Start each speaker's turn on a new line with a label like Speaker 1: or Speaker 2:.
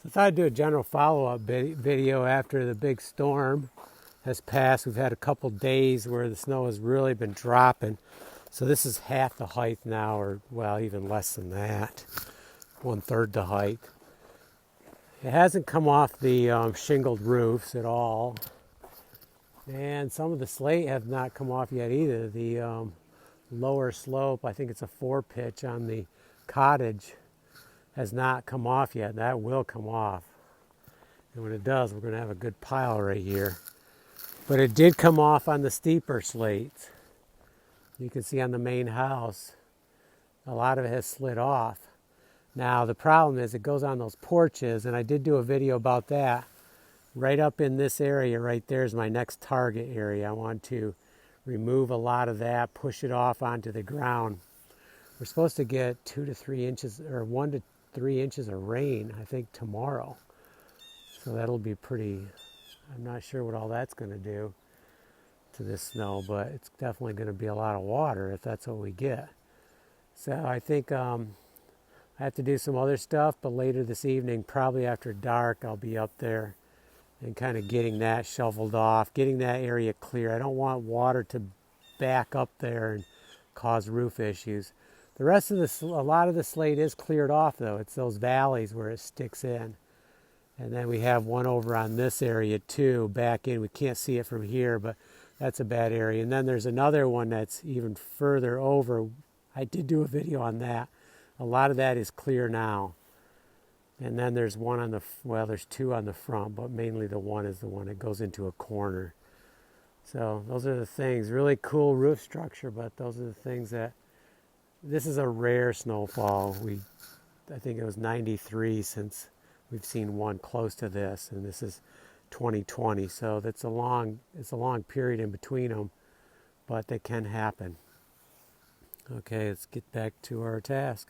Speaker 1: I thought I'd do a general follow-up video after the big storm has passed. We've had a couple days where the snow has really been dropping. So this is half the height now, or well, even less than that. 1/3 the height. It hasn't come off the shingled roofs at all. And some of the slate have not come off yet either. The lower slope, I think it's a 4-pitch on the cottage, has not come off yet. That will come off. And when it does, we're going to have a good pile right here. But it did come off on the steeper slates. You can see on the main house, a lot of it has slid off. Now the problem is it goes on those porches, and I did do a video about that. Right up in this area right there is my next target area. I want to remove a lot of that, push it off onto the ground. We're supposed to get 2 to 3 inches, or 1 to 3 inches of rain, I think, tomorrow. So that'll be pretty, I'm not sure what all that's going to do to this snow, but it's definitely going to be a lot of water if that's what we get. So I think I have to do some other stuff, but later this evening, probably after dark, I'll be up there and kind of getting that shoveled off, getting that area clear. I don't want water to back up there and cause roof issues. The rest of a lot of the slate is cleared off though. It's those valleys where it sticks in. And then we have one over on this area too, back in. We can't see it from here, but that's a bad area. And then there's another one that's even further over. I did do a video on that. A lot of that is clear now. And then there's one on the, well, there's two on the front, but mainly the one is the one that goes into a corner. So those are the things. Really cool roof structure, but those are the things that, this is a rare snowfall. I think it was 93 since we've seen one close to this, and this is 2020. So it's a long period in between them, but they can happen. Okay, let's get back to our task.